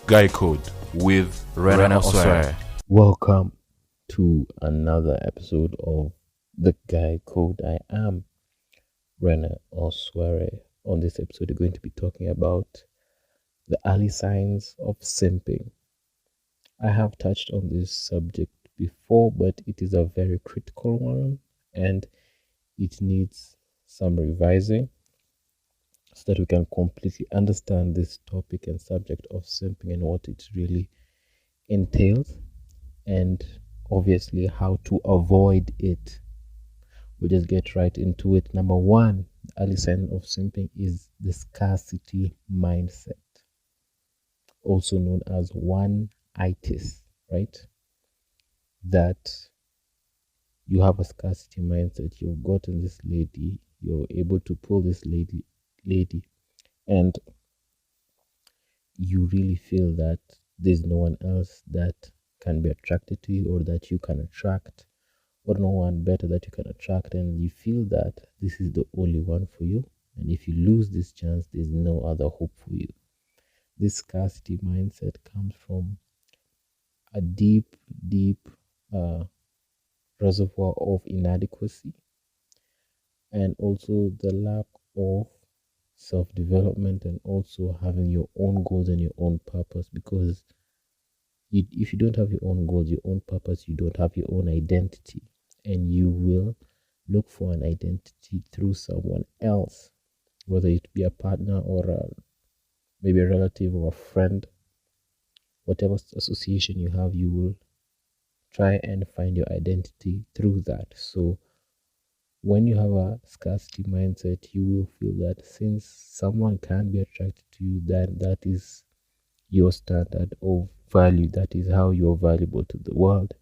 Guy Code with Rena Osware. Welcome to another episode of The Guy Code. I am Rena Osware. On this episode, we're going to be talking about the early signs of simping. I have touched on this subject before, but it is a very critical one and it needs some revising so that we can completely understand this topic and subject of simping and what it really entails, and obviously how to avoid it. We'll just get right into it. Number one, the early sign of simping is the scarcity mindset, also known as one-itis, right? That you have a scarcity mindset. You've gotten this lady, you're able to pull this lady, and you really feel that there's no one else that can be attracted to you or that you can attract, or no one better that you can attract, and you feel that this is the only one for you, and if you lose this chance there's no other hope for you. This scarcity mindset comes from a deep reservoir of inadequacy, and also the lack of self-development, and also having your own goals and your own purpose. Because if you don't have your own goals, your own purpose, you don't have your own identity, and you will look for an identity through someone else, whether it be a partner or maybe a relative or a friend. Whatever association you have, you will try and find your identity through that. So when you have a scarcity mindset, you will feel that since someone can be attracted to you, then that is your standard of value, that is how you're valuable to the world.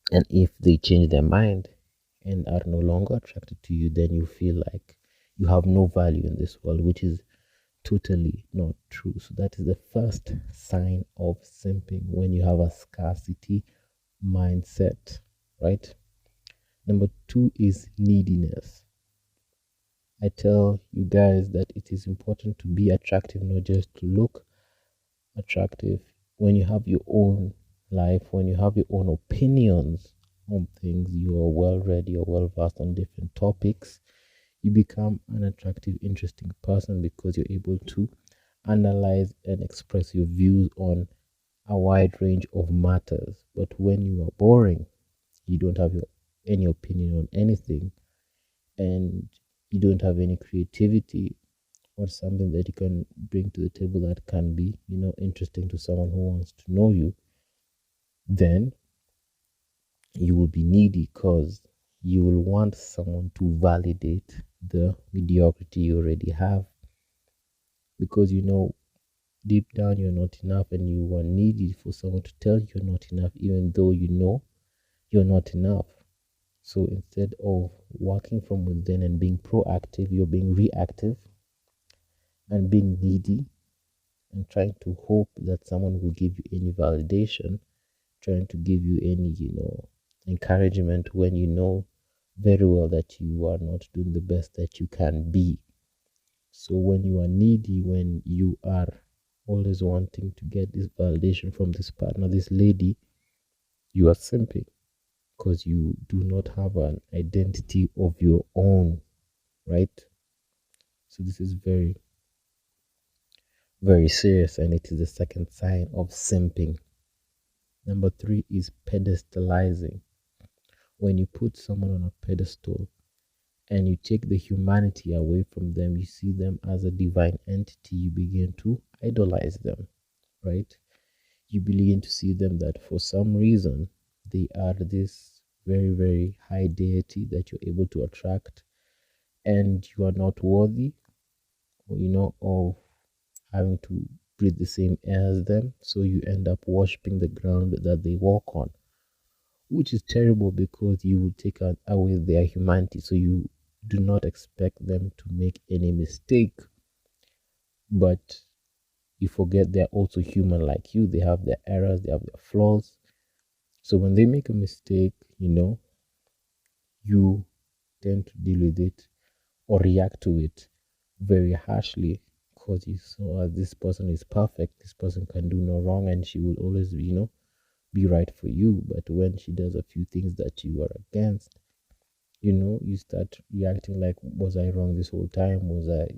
And if they change their mind and are no longer attracted to you, then you feel like you have no value in this world, which is totally not true. So that is the first sign of simping, when you have a scarcity mindset, right? Number two is neediness. I tell you guys that it is important to be attractive, not just to look attractive. When you have your own life, when you have your own opinions on things, you are well read, you're well versed on different topics, you become an attractive, interesting person because you're able to analyze and express your views on a wide range of matters. But when you are boring, you don't have any opinion on anything, and you don't have any creativity or something that you can bring to the table that can be, interesting to someone who wants to know you, then you will be needy, because you will want someone to validate the mediocrity you already have, because deep down you're not enough, and you are needy for someone to tell you you're not enough, even though you know you're not enough. So instead of working from within and being proactive, you're being reactive and being needy and trying to hope that someone will give you any validation, trying to give you any, encouragement, when you know very well that you are not doing the best that you can be. So when you are needy, when you are always wanting to get this validation from this partner, this lady, you are simping, because you do not have an identity of your own, right? So this is very, very serious, and it is the second sign of simping. Number three is pedestalizing. When you put someone on a pedestal and you take the humanity away from them, you see them as a divine entity, you begin to idolize them, right? You begin to see them that for some reason they are this very, very high deity that you're able to attract, and you are not worthy, of having to breathe the same air as them. So you end up worshipping the ground that they walk on, which is terrible, because you will take away their humanity. So you do not expect them to make any mistake, but you forget they're also human like you. They have their errors, they have their flaws. So when they make a mistake, you tend to deal with it or react to it very harshly, because you saw this person is perfect, this person can do no wrong, and she will always, be right for you. But when she does a few things that you are against, you start reacting like, was I wrong this whole time?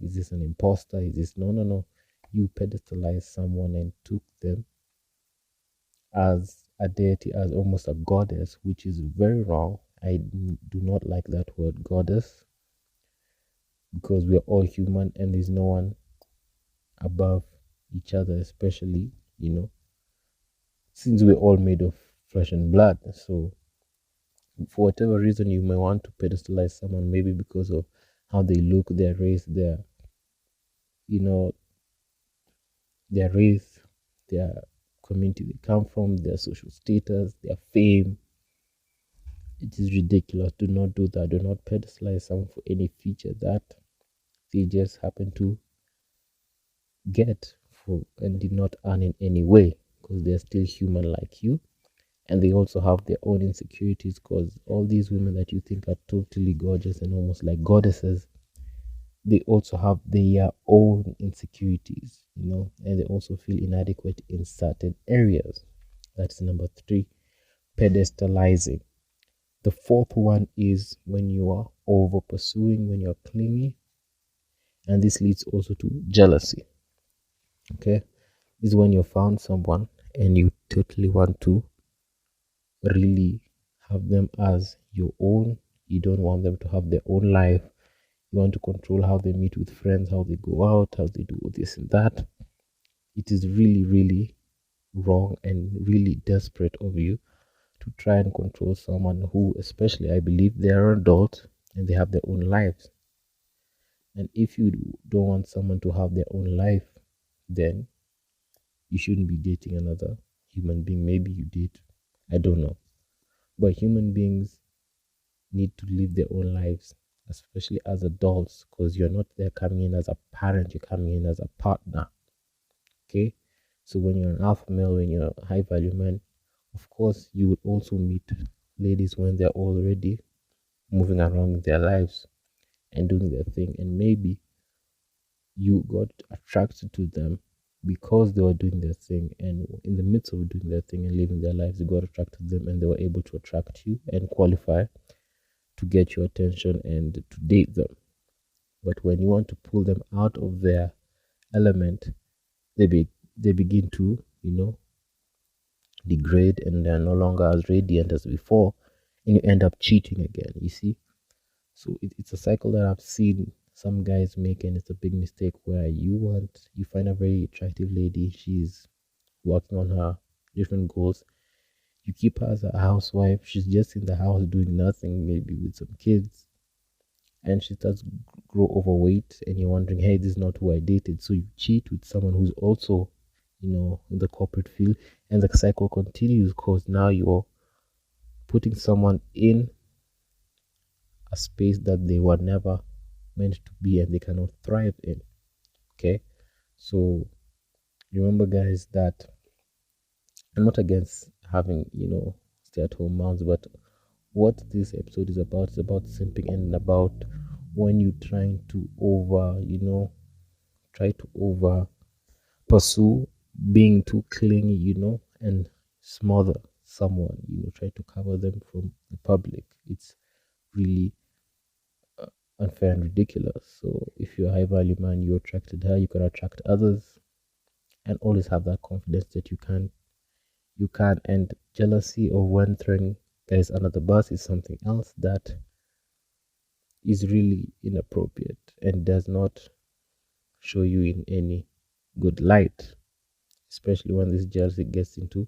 Is this an imposter? Is this, no, no, no. You pedestalize someone and took them as a deity, as almost a goddess, which is very wrong. I do not like that word goddess, because we're all human and there's no one above each other, especially, since we're all made of flesh and blood. So, for whatever reason, you may want to pedestalize someone, maybe because of how they look, their race, you know, their race, their community they come from, their social status, their fame. It is ridiculous. Do not do that. Do not pedestalize someone for any feature that they just happen to get for and did not earn in any way, because they're still human like you, and they also have their own insecurities, because all these women that you think are totally gorgeous and almost like goddesses, they also have their own insecurities, and they also feel inadequate in certain areas. That's number three, pedestalizing. The fourth one is when you are over pursuing, when you're clingy, and this leads also to jealousy. Okay, this is when you found someone and you totally want to really have them as your own. You don't want them to have their own life. You want to control how they meet with friends, how they go out, how they do this and that. It is really, really wrong and really desperate of you to try and control someone who, especially, I believe, they are adults and they have their own lives. And if you don't want someone to have their own life, then you shouldn't be dating another human being. Maybe you did, I don't know. But human beings need to live their own lives, especially as adults, because you're not there coming in as a parent, you're coming in as a partner. Okay? So when you're an alpha male, when you're a high value man, of course, you would also meet ladies when they're already moving around in their lives and doing their thing. And maybe you got attracted to them because they were doing their thing. And in the midst of doing their thing and living their lives, you got attracted to them and they were able to attract you and qualify to get your attention and to date them. But when you want to pull them out of their element, they begin to, degrade, and they're no longer as radiant as before, and you end up cheating again, you see. So it's a cycle that I've seen some guys make, and it's a big mistake, where you find a very attractive lady, she's working on her different goals, you keep her as a housewife, she's just in the house doing nothing, maybe with some kids, and she starts grow overweight, and you're wondering, hey, this is not who I dated. So you cheat with someone who's also, in the corporate field, and the cycle continues, because now you're putting someone in a space that they were never meant to be and they cannot thrive in. Okay, so remember, guys, that I'm not against having, stay-at-home moms, but what this episode is about simping, and about when you trying to try to over pursue, being too clingy, and smother someone, try to cover them from the public. It's really unfair and ridiculous. So if you're a high value man, you attracted her, you can attract others, and always have that confidence that you can. And jealousy, or when throwing guys under the bus, is something else that is really inappropriate and does not show you in any good light, especially when this jealousy gets into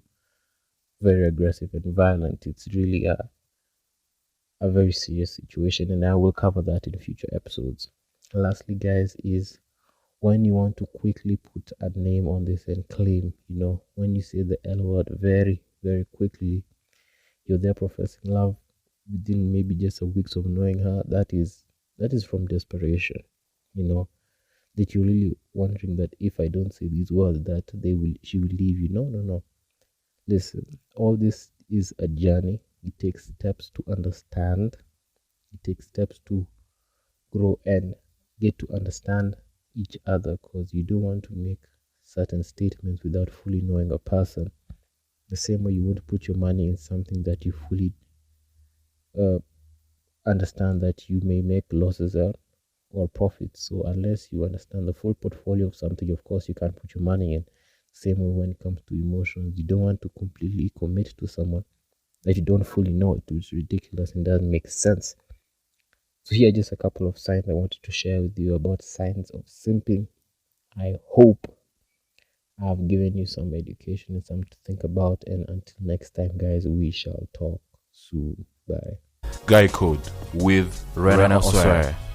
very aggressive and violent. It's really a very serious situation, and I will cover that in future episodes. Lastly, guys, is when you want to quickly put a name on this and claim, when you say the L word very, very quickly, you're there professing love within maybe just a weeks of knowing her. That is from desperation, that you're really wondering that if I don't say these words, that she will leave you. No, no, no. Listen, all this is a journey. It takes steps to understand. It takes steps to grow and get to understand each other, because you don't want to make certain statements without fully knowing a person. The same way you won't put your money in something that you fully uh, understand that you may make losses out or profits. So unless you understand the full portfolio of something, of course, you can't put your money in. Same way when it comes to emotions, you don't want to completely commit to someone that you don't fully know. It is ridiculous and doesn't make sense. So here are just a couple of signs I wanted to share with you about signs of simping. I hope I've given you some education and something to think about. And until next time, guys, we shall talk soon. Bye. Guy Code with Rena Osware.